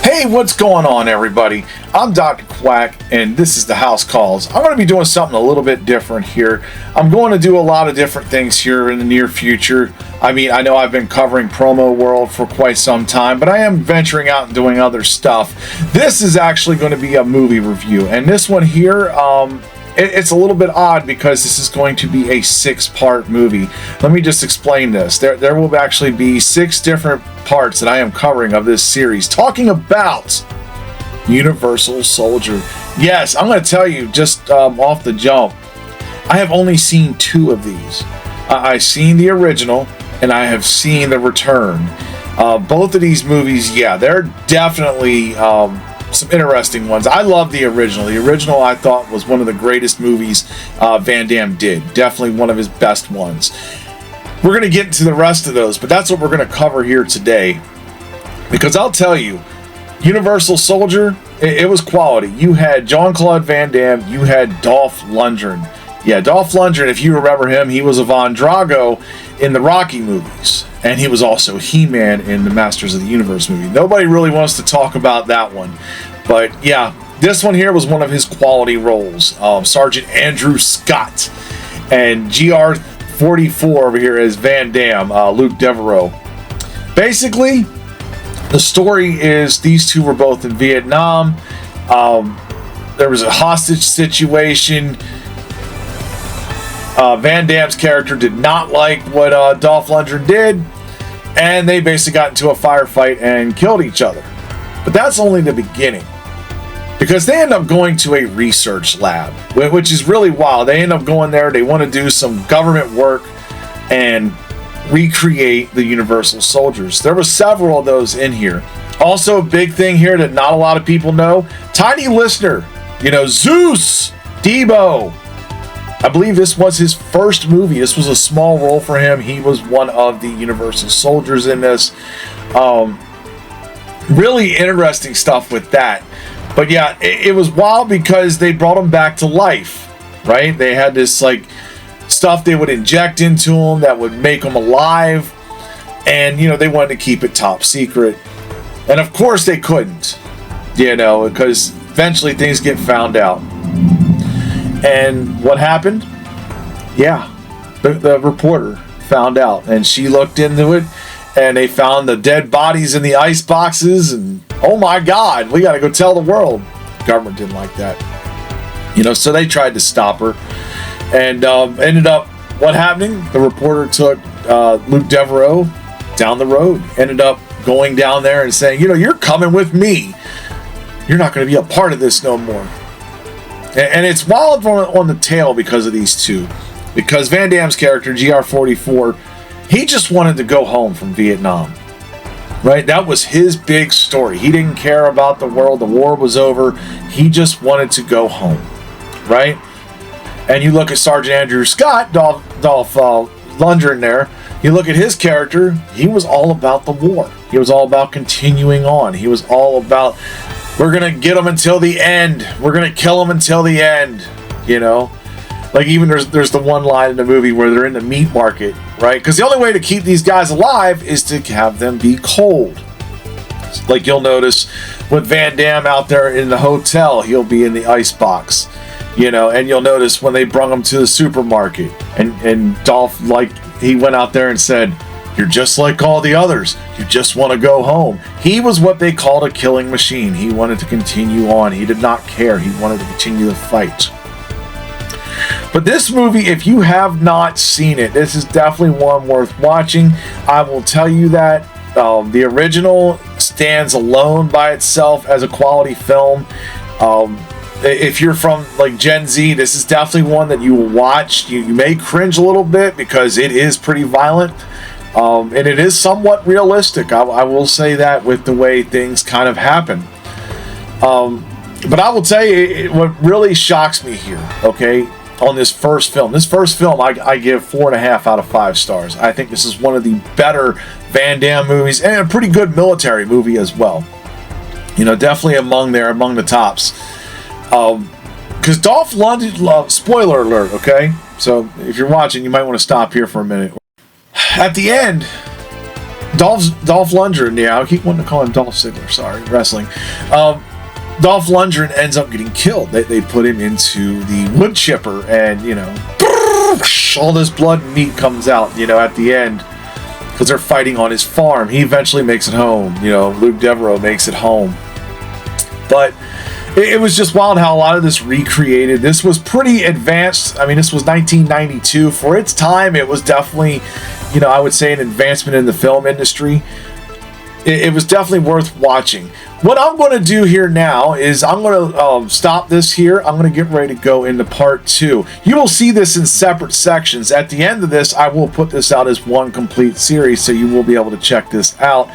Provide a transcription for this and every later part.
Hey, what's going on, everybody? I'm Dr. Quack, and this is the House Calls. I'm going to be doing something a little bit different here. I'm going to do a lot of different things here in the near future. I mean, I know I've been covering Promo World for quite some time, but I am venturing out and doing other stuff. This is actually going to be a movie review, and this one here, it's a little bit odd because this is going to be a 6-part movie. Let me just explain this. There will actually be 6 different parts that I am covering of this series, talking about Universal Soldier. Yes, I'm going to tell you just off the jump, I have only seen 2 of these. I've seen the original, and I have seen the return. Both of these movies, yeah, they're definitely some interesting ones. I love the original. The original I thought was one of the greatest movies Van Damme did. Definitely one of his best ones. We're going to get into the rest of those, but that's what we're going to cover here today. Because I'll tell you, Universal Soldier, it was quality. You had Jean-Claude Van Damme, you had Dolph Lundgren. Yeah, Dolph Lundgren, if you remember him, he was Ivan Drago in the Rocky movies. And he was also He-Man in the Masters of the Universe movie. Nobody really wants to talk about that one. But yeah, this one here was one of his quality roles. Sergeant Andrew Scott. And GR44 over here is Van Damme, Luke Devereaux. Basically, the story is these two were both in Vietnam. There was a hostage situation. Van Damme's character did not like what Dolph Lundgren did, and they basically got into a firefight and killed each other. But that's only the beginning, because they end up going to a research lab, which is really wild. They end up going there, they want to do some government work and recreate the Universal Soldiers. There were several of those in here. Also, a big thing here that not a lot of people know, tiny listener, Zeus, Debo. I believe this was his first movie. This was a small role for him. He was one of the Universal Soldiers in this. Really interesting stuff with that. But yeah, it was wild because they brought him back to life, right? They had this stuff they would inject into him that would make him alive. And, they wanted to keep it top secret. And of course they couldn't, because eventually things get found out. And what happened? Yeah, the reporter found out, and she looked into it, and they found the dead bodies in the ice boxes, and oh my God, we got to go tell the world. The government didn't like that, so they tried to stop her, and ended up what happening? The reporter took Luke Devereaux down the road, ended up going down there and saying, you're coming with me. You're not going to be a part of this no more. And it's wild on the tail because of these two. Because Van Damme's character, GR44, he just wanted to go home from Vietnam. Right? That was his big story. He didn't care about the world. The war was over. He just wanted to go home. Right? And you look at Sergeant Andrew Scott, Dolph Lundgren there. You look at his character. He was all about the war. He was all about continuing on. He was all about... we're going to get them until the end. We're going to kill them until the end, Like even there's the one line in the movie where they're in the meat market, right? Because the only way to keep these guys alive is to have them be cold. Like you'll notice with Van Damme out there in the hotel, he'll be in the ice box, And you'll notice when they brought him to the supermarket and Dolph, he went out there and said, "You're just like all the others. You just want to go home." He was what they called a killing machine. He wanted to continue on. He did not care. He wanted to continue the fight. But this movie, if you have not seen it, this is definitely one worth watching. I will tell you that. The original stands alone by itself as a quality film. If you're from Gen Z, this is definitely one that you will watch. You may cringe a little bit because it is pretty violent. And it is somewhat realistic. I will say that with the way things kind of happen. But I will tell you, what really shocks me here, okay, on this first film. This first film, I give 4.5 out of 5 stars. I think this is one of the better Van Damme movies, and a pretty good military movie as well. Definitely among the tops. Because Dolph Lundgren, spoiler alert, okay? So if you're watching, you might want to stop here for a minute. At the end, Dolph Lundgren, yeah, I keep wanting to call him Dolph Ziggler, sorry, wrestling. Dolph Lundgren ends up getting killed. They put him into the wood chipper, and, you know, all this blood and meat comes out, you know, at the end, because they're fighting on his farm. He eventually makes it home. You know, Luke Devereaux makes it home. But it was just wild how a lot of this recreated. This was pretty advanced. I mean, this was 1992. For its time, it was definitely, you know, I would say an advancement in the film industry. It was definitely worth watching. What I'm going to do here now is I'm going to stop this here. I'm going to get ready to go into part 2. You will see this in separate sections. At the end of this, I will put this out as one complete series, so you will be able to check this out.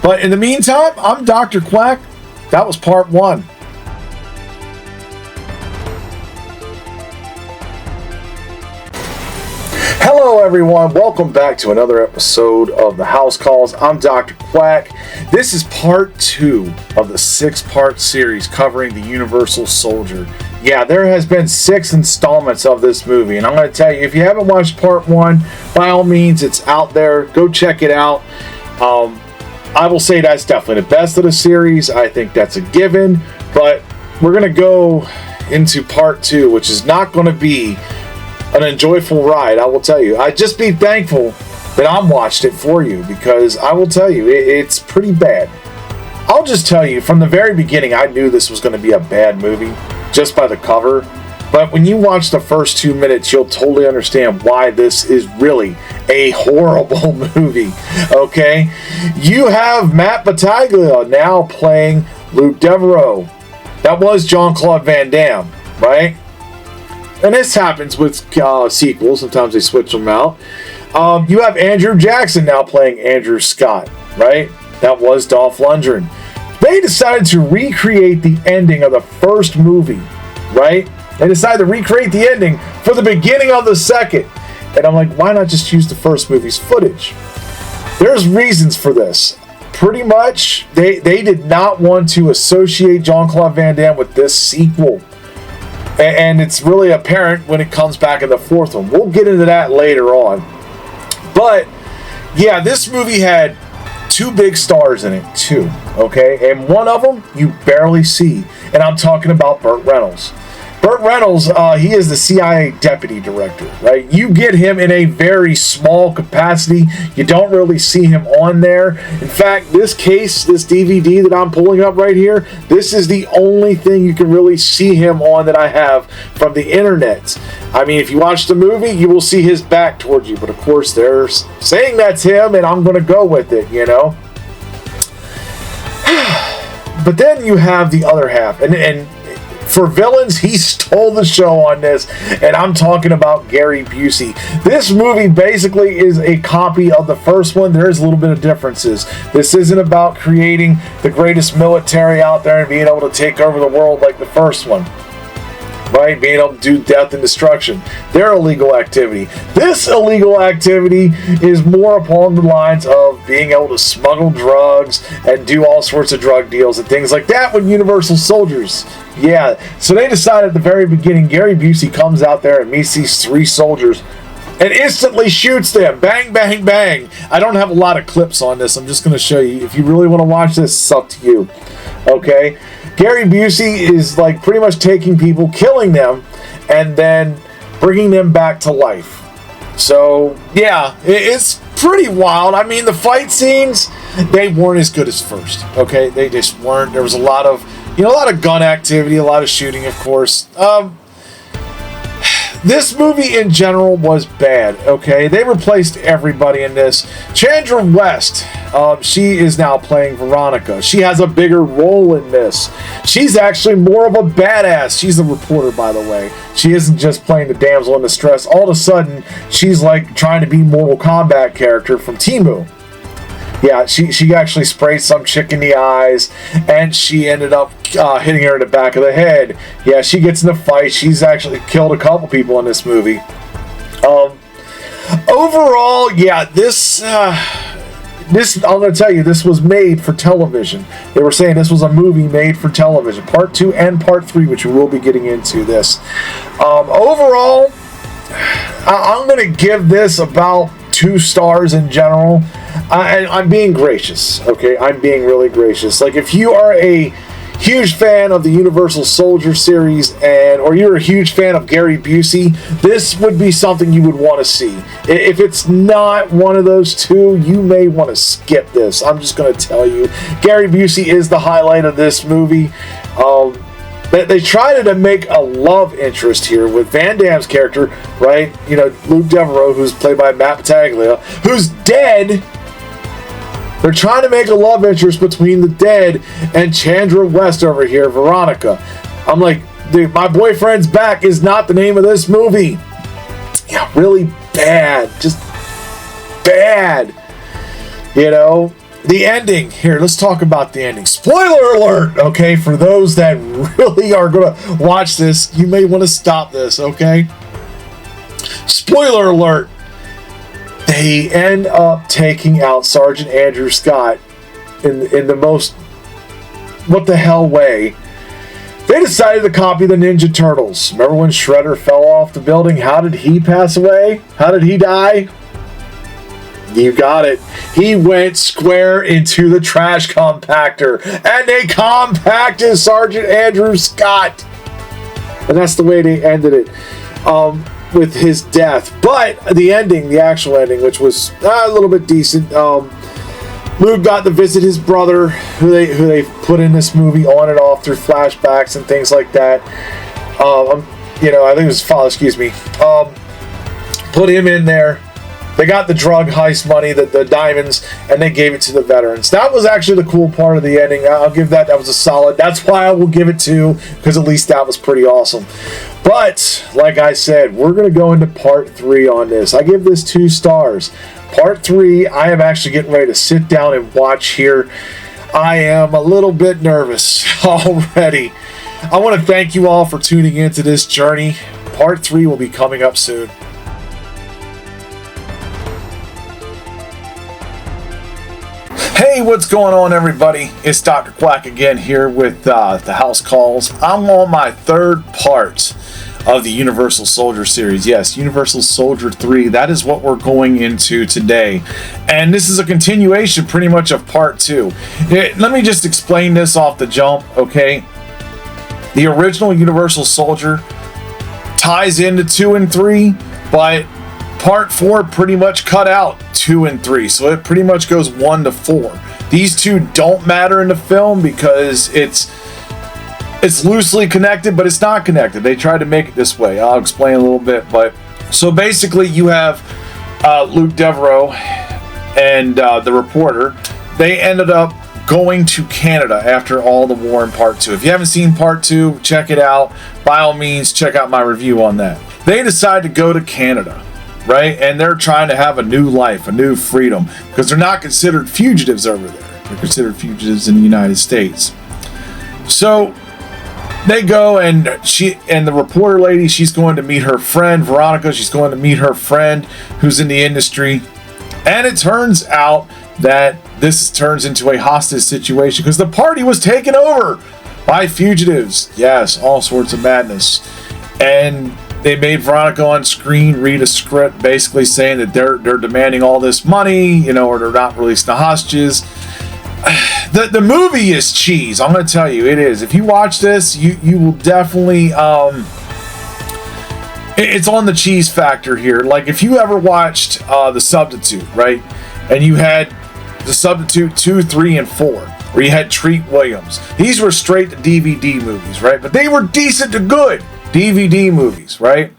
But in the meantime, I'm Dr. Quack. That was part 1. Hello everyone, welcome back to another episode of the House Calls. I'm Dr. Quack. This is part 2 of the 6-part series covering the Universal Soldier. Yeah, there has been 6 installments of this movie, and I'm going to tell you, if you haven't watched part 1, by all means, it's out there. Go check it out. I will say that's definitely the best of the series. I think that's a given, but we're going to go into part 2, which is not going to be an enjoyable ride, I will tell you. I'd just be thankful that I'm watched it for you, because I will tell you, it's pretty bad. I'll just tell you, from the very beginning, I knew this was going to be a bad movie, just by the cover. But when you watch the first 2 minutes, you'll totally understand why this is really a horrible movie, okay? You have Matt Battaglia now playing Luke Devereaux. That was Jean-Claude Van Damme, right? And this happens with sequels. Sometimes they switch them out. You have Andrew Jackson now playing Andrew Scott, right? That was Dolph Lundgren. They decided to recreate the ending of the first movie, right? They decided to recreate the ending for the beginning of the second. And I'm like, why not just use the first movie's footage? There's reasons for this. Pretty much, they did not want to associate Jean-Claude Van Damme with this sequel. And it's really apparent when it comes back in the fourth one. We'll get into that later on. But, yeah, this movie had 2 big stars in it, too. Okay? And one of them you barely see. And I'm talking about Burt Reynolds. Burt Reynolds, he is the CIA deputy director, right? You get him in a very small capacity. You don't really see him on there. In fact, this case, this DVD that I'm pulling up right here, this is the only thing you can really see him on that I have from the internet. I mean, if you watch the movie, you will see his back towards you. But of course, they're saying that's him, and I'm going to go with it, you know? But then you have the other half, and for villains, he stole the show on this, and I'm talking about Gary Busey. This movie basically is a copy of the first one. There's a little bit of differences. This isn't about creating the greatest military out there and being able to take over the world like the first one, right? Being able to do death and destruction. Their illegal activity. This illegal activity is more upon the lines of being able to smuggle drugs and do all sorts of drug deals and things like that with Universal Soldiers. Yeah, so they decided at the very beginning, Gary Busey comes out there and meets these 3 soldiers and instantly shoots them. Bang, bang, bang. I don't have a lot of clips on this. I'm just going to show you. If you really want to watch this, it's up to you. Okay? Gary Busey is like pretty much taking people, killing them, and then bringing them back to life. So, yeah, it's pretty wild. I mean, the fight scenes, they weren't as good as first. Okay? They just weren't. There was a lot of gun activity, a lot of shooting, of course. This movie in general was bad, okay? They replaced everybody in this. Chandra West, she is now playing Veronica. She has a bigger role in this. She's actually more of a badass. She's a reporter, by the way. She isn't just playing the damsel in distress. All of a sudden, she's like trying to be Mortal Kombat character from Temu. Yeah, she actually sprayed some chick in the eyes, and she ended up hitting her in the back of the head. Yeah, she gets in the fight. She's actually killed a couple people in this movie. Overall, yeah, this I'm going to tell you, this was made for television. They were saying this was a movie made for television. Part 2 and Part 3, which we will be getting into this. Overall, I'm going to give this about 2 stars in general. I'm being gracious, okay? I'm being really gracious. Like, if you are a huge fan of the Universal Soldier series, or you're a huge fan of Gary Busey, this would be something you would want to see. If it's not one of those two, you may want to skip this. I'm just going to tell you. Gary Busey is the highlight of this movie. They tried to make a love interest here with Van Damme's character, right? You know, Luke Devereaux, who's played by Matt Battaglia, who's dead. They're trying to make a love interest between the dead and Chandra West over here, Veronica. I'm like, dude, My Boyfriend's Back is not the name of this movie. Yeah, really bad. Just bad. You know? The ending. Here, let's talk about the ending. Spoiler alert, okay? For those that really are going to watch this, you may want to stop this, okay? Spoiler alert. They end up taking out Sergeant Andrew Scott in the most what the hell way. They decided to copy the Ninja Turtles. Remember when Shredder fell off the building? How did he pass away? How did he die? You got it. He went square into the trash compactor, and they compacted Sergeant Andrew Scott. And that's the way they ended it. With his death. But the ending, the actual ending, which was a little bit decent. Luke got to visit his brother, who they put in this movie on and off through flashbacks and things like that. You know, I think it was his father, excuse me. Put him in there. They got the drug heist money, the diamonds, and they gave it to the veterans. That was actually the cool part of the ending. I'll give that. That was a solid. That's why I will give it 2, because at least that was pretty awesome. But, like I said, we're going to go into part 3 on this. I give this 2 stars. Part 3, I am actually getting ready to sit down and watch here. I am a little bit nervous already. I want to thank you all for tuning into this journey. Part 3 will be coming up soon. Hey, what's going on, everybody? It's Dr. Quack again here with the House Calls. I'm on my 3rd part of the Universal Soldier series. Yes, Universal Soldier 3. That is what we're going into today. And this is a continuation pretty much of part 2. Let me just explain this off the jump, okay? The original Universal Soldier ties into 2 and 3, but Part 4 pretty much cut out 2 and 3, so it pretty much goes 1 to 4. These 2 don't matter in the film because it's loosely connected, but it's not connected. They tried to make it this way. I'll explain a little bit. But so basically, you have Luke Devereaux and the reporter. They ended up going to Canada after all the war in Part 2. If you haven't seen Part 2, check it out. By all means, check out my review on that. They decide to go to Canada. Right? And they're trying to have a new life, a new freedom, because they're not considered fugitives over there. They're considered fugitives in the United States. So they go, and the reporter lady, she's going to meet her friend, Veronica. She's going to meet her friend who's in the industry. And it turns out that this turns into a hostage situation because the party was taken over by fugitives. Yes, all sorts of madness. And they made Veronica on screen read a script basically saying that they're demanding all this money, you know, or they're not releasing the hostages. The movie is cheese. I'm going to tell you, it is. If you watch this, you will definitely... it's on the cheese factor here. Like, if you ever watched The Substitute, right? And you had The Substitute 2, 3, and 4, where you had Treat Williams. These were straight to DVD movies, right? But they were decent to good DVD movies, right?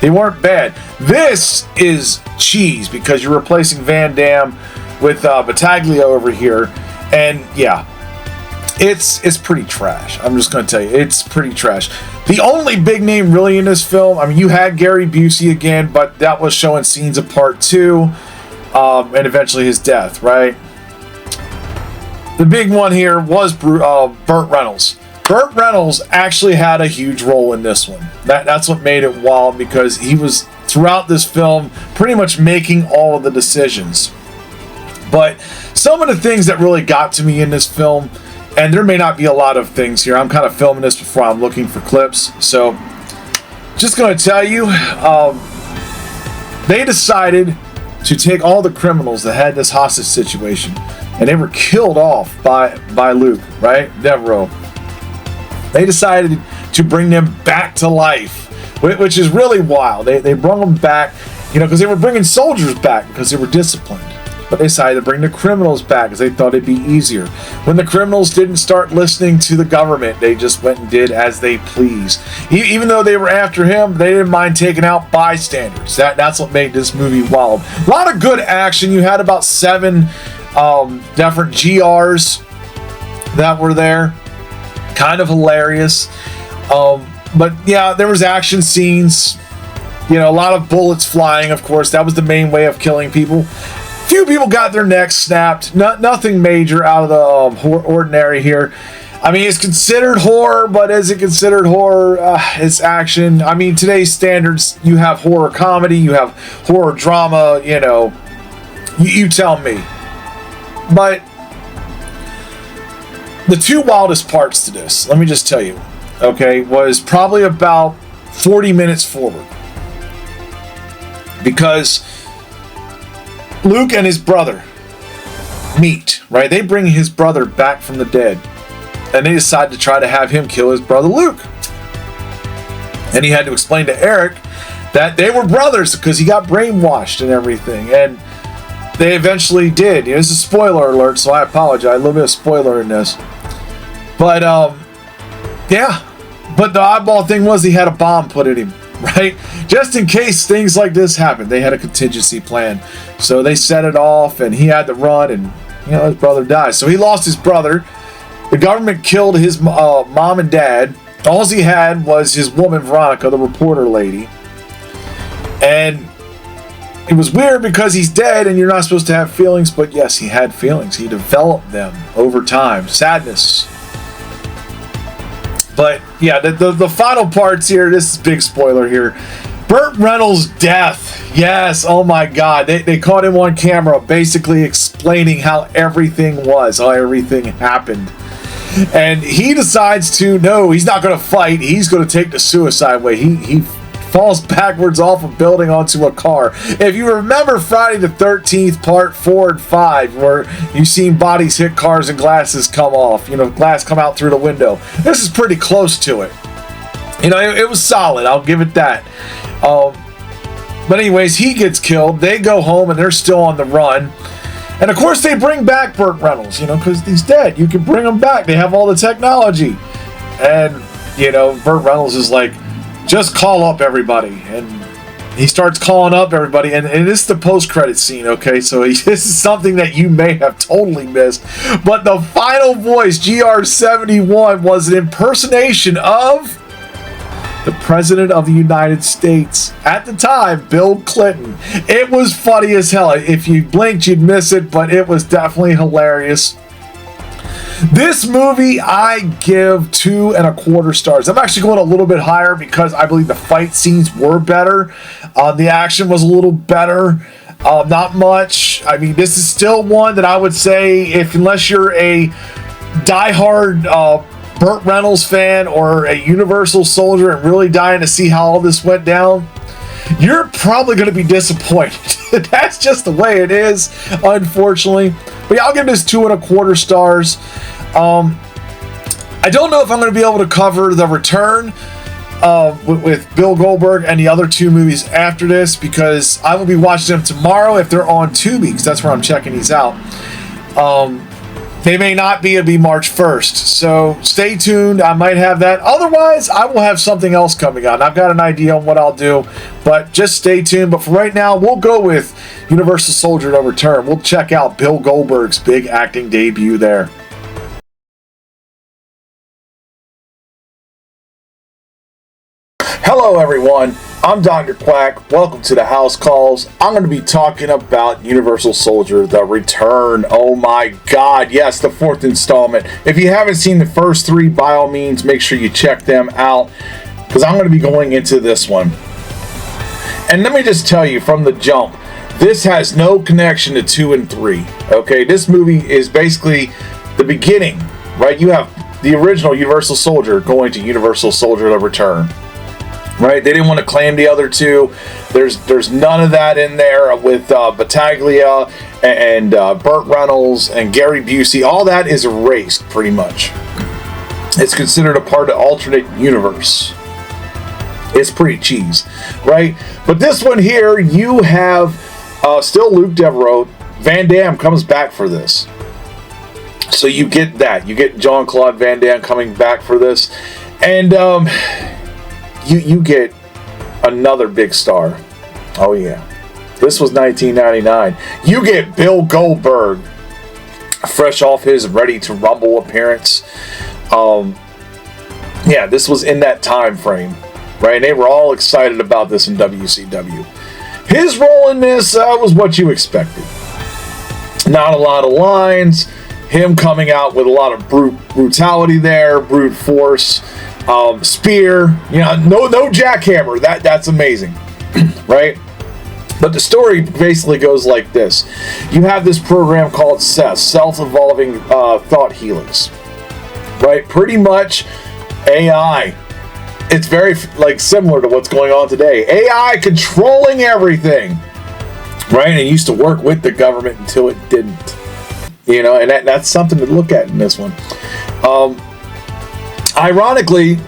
They weren't bad. This is cheese because you're replacing Van Damme with Battaglia over here, and yeah, it's pretty trash. I'm just going to tell you, it's pretty trash. The only big name really in this film, I mean, you had Gary Busey again, but that was showing scenes of Part 2, and eventually his death, right? The big one here was Burt Reynolds. Burt Reynolds actually had a huge role in this one. That's what made it wild, because he was, throughout this film, pretty much making all of the decisions. But some of the things that really got to me in this film, and there may not be a lot of things here. I'm kind of filming this before I'm looking for clips. So, just going to tell you, they decided to take all the criminals that had this hostage situation, and they were killed off by Luke, right? Devereaux. They decided to bring them back to life, which is really wild. They brought them back, because they were bringing soldiers back because they were disciplined. But they decided to bring the criminals back because they thought it'd be easier. When the criminals didn't start listening to the government, they just went and did as they pleased. Even though they were after him, they didn't mind taking out bystanders. That's what made this movie wild. A lot of good action. You had about 7 different GRs that were there. Kind of hilarious. But yeah, there was action scenes. A lot of bullets flying, of course. That was the main way of killing people. Few people got their necks snapped. Nothing major out of the ordinary here. I mean, it's considered horror, but is it considered horror? It's action. I mean, today's standards, you have horror comedy, you have horror drama, you tell me. But the 2 wildest parts to this, let me just tell you, okay, was probably about 40 minutes forward. Because Luke and his brother meet, right? They bring his brother back from the dead, and they decide to try to have him kill his brother Luke. And he had to explain to Eric that they were brothers because he got brainwashed and everything. And they eventually did. This is a spoiler alert, so I apologize. A little bit of spoiler in this. But, yeah. But the oddball thing was he had a bomb put in him, right? Just in case things like this happened. They had a contingency plan. So they set it off, and he had to run, and, his brother died. So he lost his brother. The government killed his mom and dad. All he had was his woman, Veronica, the reporter lady. And it was weird because he's dead, and you're not supposed to have feelings, but yes, he had feelings. He developed them over time. Sadness. But yeah, the final parts here, this is a big spoiler here. Burt Reynolds' death. Yes, oh my God. They caught him on camera basically explaining how everything was, how everything happened. And he decides to, no, he's not going to fight. He's going to take the suicide way. He falls backwards off a building onto a car. If you remember Friday the 13th, part 4 and 5, where you've seen bodies hit cars and glasses come off, glass come out through the window. This is pretty close to it. It was solid. I'll give it that. But anyways, he gets killed. They go home and they're still on the run. And of course they bring back Burt Reynolds, because he's dead. You can bring him back. They have all the technology. And, Burt Reynolds is like, just call up everybody. And he starts calling up everybody. And this is the post-credit scene, okay? So this is something that you may have totally missed. But the final voice, GR71, was an impersonation of the President of the United States. At the time, Bill Clinton. It was funny as hell. If you blinked, you'd miss it, but it was definitely hilarious. This movie, I give 2.25 stars. I'm actually going a little bit higher because I believe the fight scenes were better. The action was a little better. Not much. I mean, this is still one that I would say, unless you're a diehard Burt Reynolds fan or a Universal soldier and really dying to see how all this went down, you're probably going to be disappointed. That's just the way it is, unfortunately. But yeah, I'll give this 2.25 stars. I don't know if I'm going to be able to cover The Return with Bill Goldberg and the other 2 movies after this, because I will be watching them tomorrow if they're on Tubi, because that's where I'm checking these out. They may not be. It'll be March 1st. So stay tuned. I might have that. Otherwise, I will have something else coming on. I've got an idea on what I'll do, but just stay tuned. But for right now, we'll go with Universal Soldier: The Return. We'll check out Bill Goldberg's big acting debut there. Hello, everyone. I'm Dr. Quack. Welcome to the House Calls. I'm going to be talking about Universal Soldier: The Return. Oh my God, yes, the 4th installment. If you haven't seen the first 3, by all means, make sure you check them out, because I'm going to be going into this one. And let me just tell you from the jump, this has no connection to 2 and 3. Okay, this movie is basically the beginning, right? You have the original Universal Soldier going to Universal Soldier: The Return. right? They didn't want to claim the other two. There's none of that in there with Battaglia and Burt Reynolds and Gary Busey. All that is erased pretty much. It's considered a part of the alternate universe. It's pretty cheese, right? But this one here, you have still Luke Devereaux. Van Damme comes back for this. So you get that. You get Jean-Claude Van Damme coming back for this. And you get another big star. Oh, yeah. This was 1999. You get Bill Goldberg, fresh off his Ready to Rumble appearance. Yeah, this was in that time frame, right? And they were all excited about this in WCW. His role in this was what you expected. Not a lot of lines. Him coming out with a lot of brutality there, brute force, spear. You know, no jackhammer. That's amazing, right? But the story basically goes like this. You have this program called SES, Self-Evolving Thought Helix, right? Pretty much AI. It's very similar to what's going on today. AI controlling everything, right? And it used to work with the government until it didn't. You know, and that's something to look at in this one. Ironically,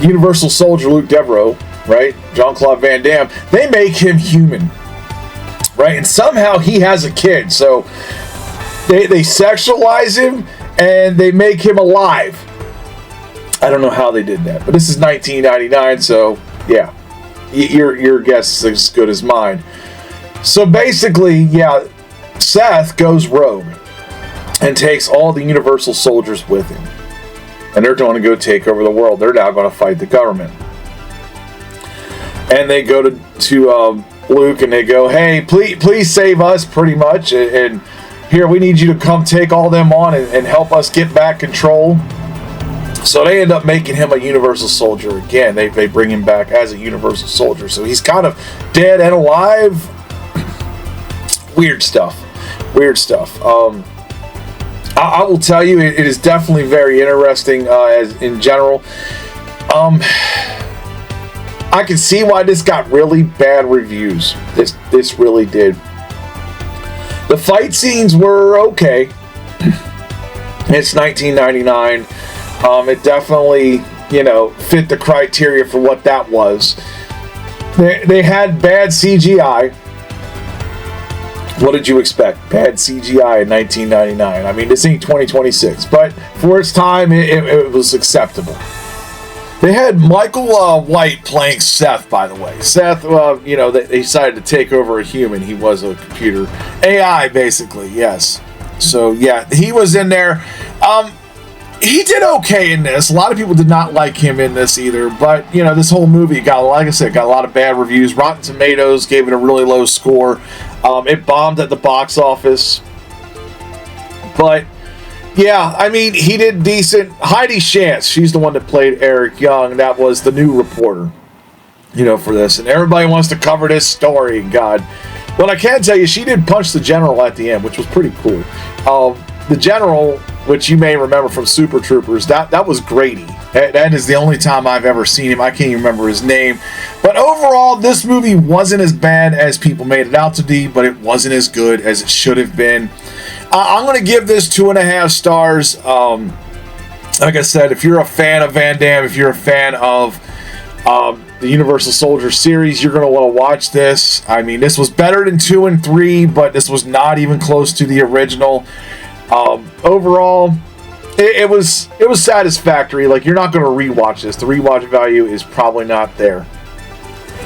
Universal Soldier Luke Devereaux, right? Jean-Claude Van Damme, they make him human, right? And somehow he has a kid. So they sexualize him and they make him alive. I don't know how they did that, but this is 1999, so yeah, your guess is as good as mine. So basically, yeah, Seth goes rogue and takes all the Universal Soldiers with him, and they're going to go take over the world. They're now going to fight the government, and they go to Luke and they go, "Hey, please save us," pretty much, and here we need you to come take all them on and help us get back control. So they end up making him a Universal Soldier again. They bring him back as a Universal Soldier. So he's kind of dead and alive. Weird stuff. I will tell you, it is definitely very interesting as in general. I can see why this got really bad reviews. This really did. The fight scenes were okay. It's 1999. It definitely, fit the criteria for what that was. They had bad CGI. What did you expect? Bad CGI in 1999. I mean, this ain't 2026, but for its time, it was acceptable. They had Michael White playing Seth, by the way. Seth, they decided to take over a human. He was a computer. AI, basically, yes. So, yeah, he was in there. He did okay in this. A lot of people did not like him in this either. But, this whole movie got, like I said, got a lot of bad reviews. Rotten Tomatoes gave it a really low score. It bombed at the box office. But, yeah, I mean, he did decent. Heidi Shantz, she's the one that played Eric Young. That was the new reporter, for this. And everybody wants to cover this story, God. But I can tell you, she did punch the general at the end, which was pretty cool. The general, which you may remember from Super Troopers, that was Grady. That is the only time I've ever seen him. I can't even remember his name. But overall, this movie wasn't as bad as people made it out to be, but it wasn't as good as it should have been. I'm going to give this 2.5 stars. Like I said, if you're a fan of Van Damme, if you're a fan of the Universal Soldier series, you're going to want to watch this. I mean, this was better than 2 and 3, but this was not even close to the original. Overall, it was satisfactory. Like, you're not going to rewatch this. The rewatch value is probably not there.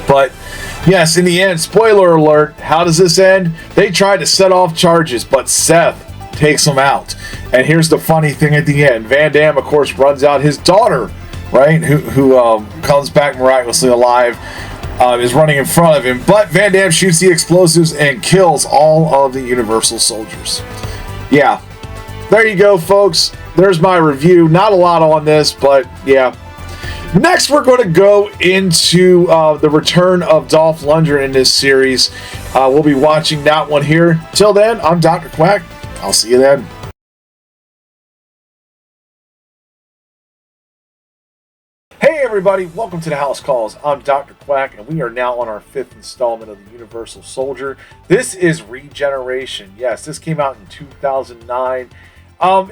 But yes, in the end, spoiler alert, how does this end? They tried to set off charges, but Seth takes them out. And here's the funny thing at the end. Van Damme, of course, runs out his daughter, right, who comes back miraculously alive, is running in front of him. But Van Damme shoots the explosives and kills all of the Universal Soldiers. Yeah, there you go, folks. There's my review. Not a lot on this, but yeah. Next, we're going to go into the return of Dolph Lundgren in this series. We'll be watching that one here. Till then, I'm Dr. Quack. I'll see you then. Hey everybody, welcome to the House Calls. I'm Dr. Quack, and we are now on our 5th installment of the Universal Soldier. This is Regeneration. Yes, this came out in 2009.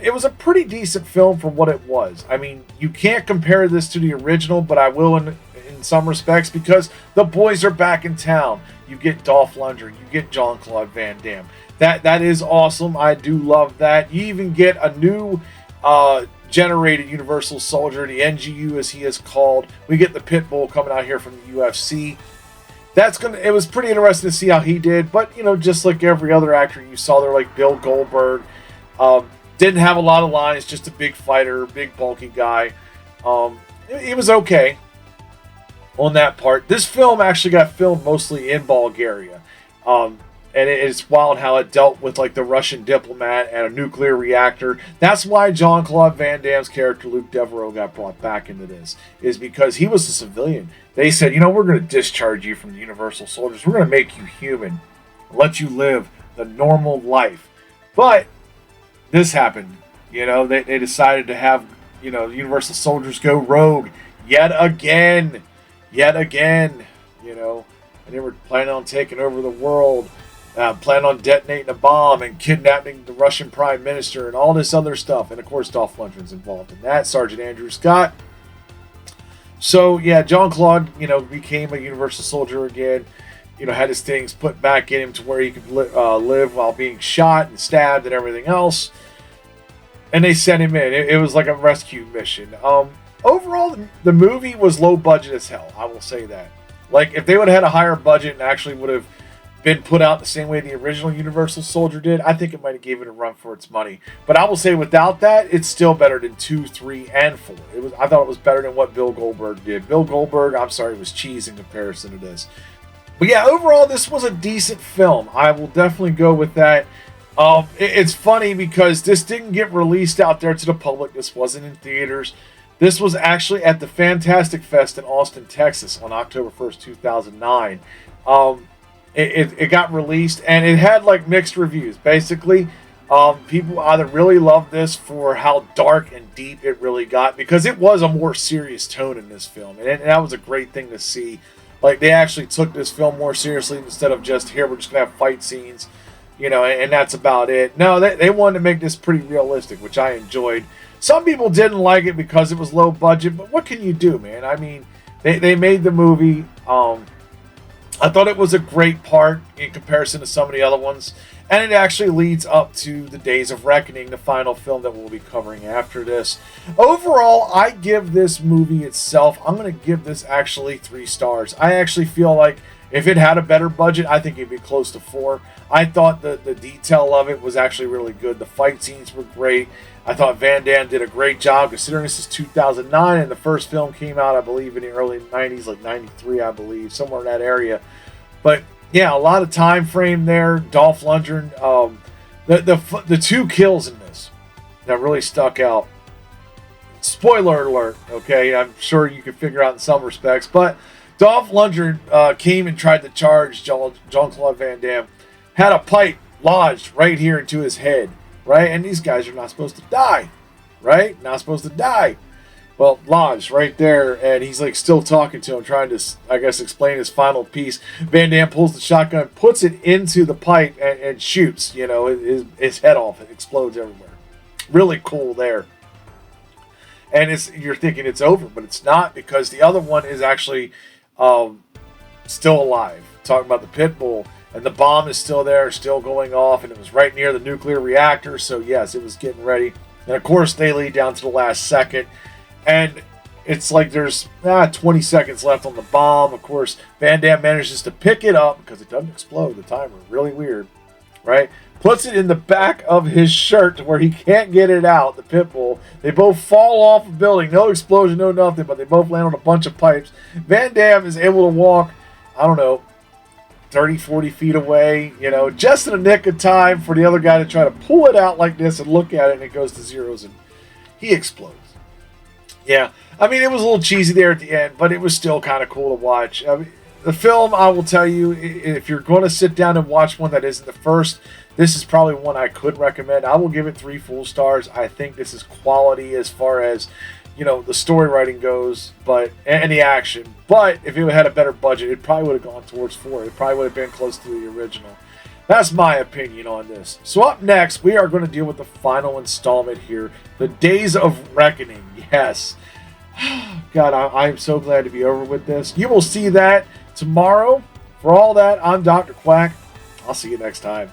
It was a pretty decent film for what it was. I mean, you can't compare this to the original, but I will in some respects, because the boys are back in town. You get Dolph Lundgren, you get Jean-Claude Van Damme. That is awesome. I do love that. You even get a new generated Universal Soldier, the NGU as he is called. We get the Pitbull coming out here from the UFC. It was pretty interesting to see how he did, but just like every other actor you saw there, like Bill Goldberg, didn't have a lot of lines, just a big fighter, big bulky guy. It was okay on that part. This film actually got filmed mostly in Bulgaria. And it's wild how it dealt with like the Russian diplomat and a nuclear reactor. That's why Jean-Claude Van Damme's character Luke Devereaux got brought back into this, is because he was a civilian. They said, we're going to discharge you from the Universal Soldiers. We're going to make you human, let you live the normal life. But this happened. They decided to have the Universal Soldiers go rogue yet again. And they were planning on taking over the world. Plan on detonating a bomb and kidnapping the Russian Prime Minister and all this other stuff. And of course, Dolph Lundgren's involved in that. Sergeant Andrew Scott. So yeah, Jean-Claude, became a Universal Soldier again. Had his things put back in him to where he could live while being shot and stabbed and everything else. And they sent him in. It was like a rescue mission. Overall, the movie was low budget as hell. I will say that. Like, if they would have had a higher budget and actually would have been put out the same way the original Universal Soldier did, I think it might have gave it a run for its money. But I will say, without that, it's still better than 2, 3, and 4. I thought it was better than what Bill Goldberg did. Bill Goldberg, I'm sorry, was cheese in comparison to this. But yeah, overall, this was a decent film. I will definitely go with that. It's funny because this didn't get released out there to the public. This wasn't in theaters. This was actually at the Fantastic Fest in Austin, Texas on October 1st, 2009. It got released, and it had like mixed reviews. Basically, people either really loved this for how dark and deep it really got, because it was a more serious tone in this film, and that was a great thing to see. Like, they actually took this film more seriously instead of just, here, we're just going to have fight scenes, and that's about it. No, they wanted to make this pretty realistic, which I enjoyed. Some people didn't like it because it was low budget, but what can you do, man? I mean, they made the movie. I thought it was a great part in comparison to some of the other ones. And it actually leads up to the Days of Reckoning, the final film that we'll be covering after this. Overall, I give this movie itself, I'm going to give this actually 3 stars. I actually feel like if it had a better budget, I think it'd be close to 4. I thought the detail of it was actually really good. The fight scenes were great. I thought Van Damme did a great job, considering this is 2009 and the first film came out, I believe, in the early 90s, like 93, I believe, somewhere in that area. But yeah, a lot of time frame there. Dolph Lundgren, the 2 kills in this that really stuck out. Spoiler alert, okay? I'm sure you can figure out in some respects, but Dolph Lundgren came and tried to charge Jean-Claude Van Damme, had a pipe lodged right here into his head. Right? And these guys are not supposed to die. Right? Not supposed to die. Well, lodged right there, and he's like still talking to him, trying to, I guess, explain his final piece. Van Damme pulls the shotgun, puts it into the pipe, and shoots. His head off. It explodes everywhere. Really cool there. And you're thinking it's over, but it's not, because the other one is actually still alive. Talking about the pit bull. And the bomb is still there, still going off, and it was right near the nuclear reactor, so yes, it was getting ready. And of course, they lead down to the last second, and it's like there's 20 seconds left on the bomb. Of course, Van Damme manages to pick it up, because it doesn't explode, the timer, really weird, right? Puts it in the back of his shirt to where he can't get it out, the pit bull. They both fall off a building, no explosion, no nothing, but they both land on a bunch of pipes. Van Damme is able to walk, I don't know, 30, 40 feet away, just in a nick of time for the other guy to try to pull it out like this and look at it, and it goes to zeros, and he explodes. Yeah, I mean, it was a little cheesy there at the end, but it was still kind of cool to watch. I mean, the film, I will tell you, if you're going to sit down and watch one that isn't the first, this is probably one I could recommend. I will give it 3 full stars. I think this is quality as far as the story writing goes, but and the action. But if it had a better budget, it probably would have gone towards 4. It probably would have been close to the original. That's my opinion on this. So up next, we are going to deal with the final installment here, the Days of Reckoning. Yes. God, I'm so glad to be over with this. You will see that tomorrow. For all that, I'm Dr. Quack. I'll see you next time.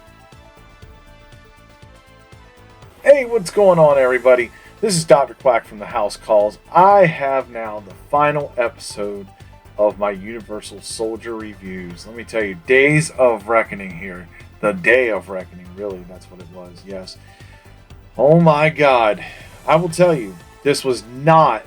Hey, what's going on, everybody? This is Dr. Quack from the House Calls. I have now the final episode of my Universal Soldier reviews. Let me tell you, Days of Reckoning here. The Day of Reckoning, really, that's what it was, yes. Oh my God. I will tell you, this was not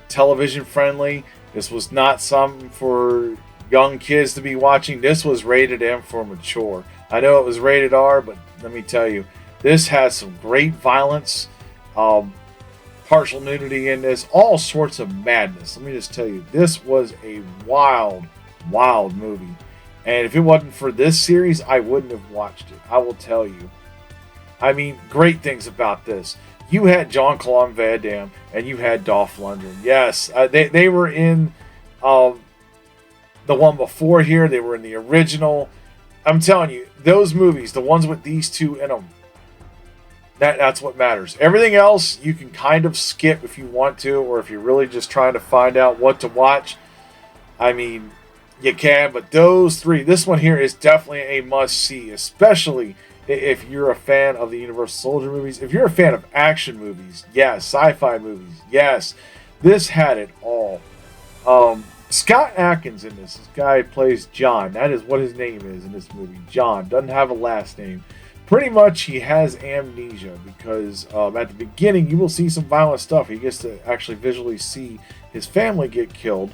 television friendly. This was not something for young kids to be watching. This was rated M for mature. I know it was rated R, but let me tell you, this has some great violence, partial nudity in this, all sorts of madness. Let me just tell you, this was a wild, wild movie. And if it wasn't for this series, I wouldn't have watched it. I will tell you. I mean, great things about this. You had Jean-Claude Van Damme, and you had Dolph Lundgren. Yes, they were in the one before here. They were in the original. I'm telling you, those movies, the ones with these two in them, that's what matters. Everything else you can kind of skip if you want to, or if you're really just trying to find out what to watch. I mean, you can, but those three, this one here is definitely a must-see, especially if you're a fan of the Universal Soldier movies. If you're a fan of action movies, yes, sci-fi movies, yes, this had it all. Scott Adkins in this guy plays John. That is what his name is in this movie. John doesn't have a last name. Pretty much he has amnesia because at the beginning you will see some violent stuff. He gets to actually visually see his family get killed.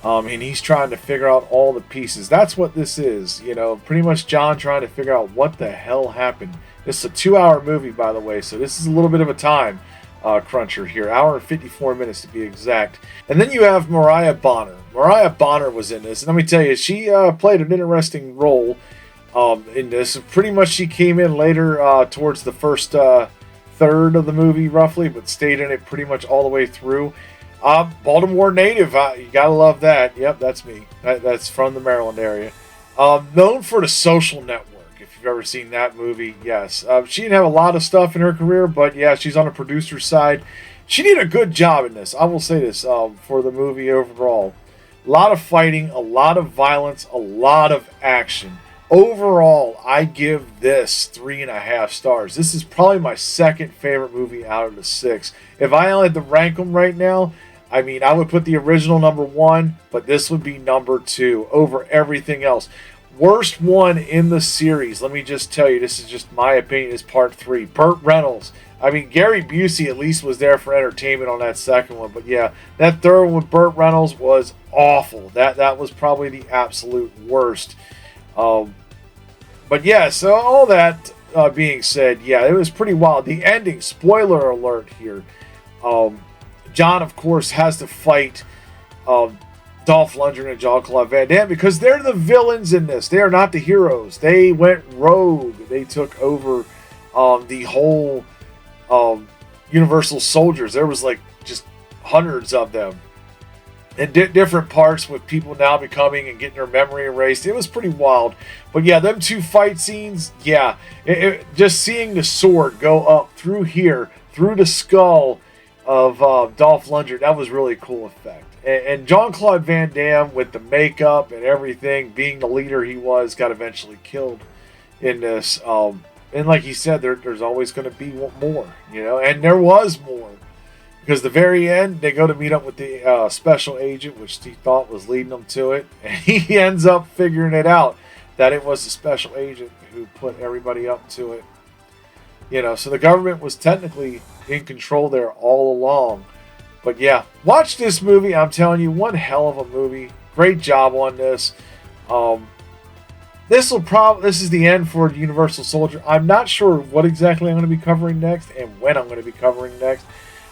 And he's trying to figure out all the pieces. That's what this is, pretty much John trying to figure out what the hell happened. This is a 2-hour movie, by the way, so this is a little bit of a time cruncher here. Hour and 54 minutes to be exact. And then you have Mariah Bonner. Mariah Bonner was in this, and let me tell you, she played an interesting role in this. Pretty much she came in later towards the first third of the movie, roughly, but stayed in it pretty much all the way through. Baltimore native, you gotta love that. Yep, that's me. That's from the Maryland area. Known for The Social Network, if you've ever seen that movie, yes. She didn't have a lot of stuff in her career, but yeah, she's on the producer's side. She did a good job in this. I will say this for the movie overall. A lot of fighting, a lot of violence, a lot of action. Overall, I give this 3.5 stars. This is probably my second favorite movie out of the 6. If I only had to rank them right now, I mean, I would put the original number 1, but this would be number 2 over everything else. Worst one in the series, let me just tell you, this is just my opinion, is part 3. Burt Reynolds. I mean, Gary Busey at least was there for entertainment on that second one, but yeah, that third one with Burt Reynolds was awful. That was probably the absolute worst. But yeah, so all that being said, yeah, it was pretty wild. The ending, spoiler alert here. John, of course, has to fight Dolph Lundgren and Jean-Claude Van Damme because they're the villains in this. They are not the heroes. They went rogue. They took over the whole Universal Soldiers. There was like just hundreds of them. In different parts with people now becoming and getting their memory erased. It was pretty wild. But yeah, them two fight scenes, yeah. Just seeing the sword go up through here, through the skull of Dolph Lundgren, that was really a cool effect. And Jean-Claude Van Damme with the makeup and everything, being the leader he was, got eventually killed in this. And like he said, there's always going to be more, and there was more. Because the very end, they go to meet up with the special agent, which he thought was leading them to it. And he ends up figuring it out, that it was the special agent who put everybody up to it. So the government was technically in control there all along. But yeah, watch this movie. I'm telling you, one hell of a movie. Great job on this. This is the end for Universal Soldier. I'm not sure what exactly I'm going to be covering next and when I'm going to be covering next.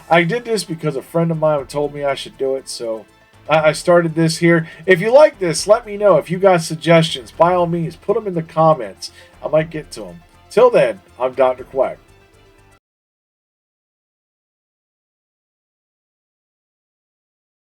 I did this because a friend of mine told me I should do it, so I started this here. If you like this, let me know. If you got suggestions, by all means, put them in the comments. I might get to them. Till then, I'm Dr. Quack.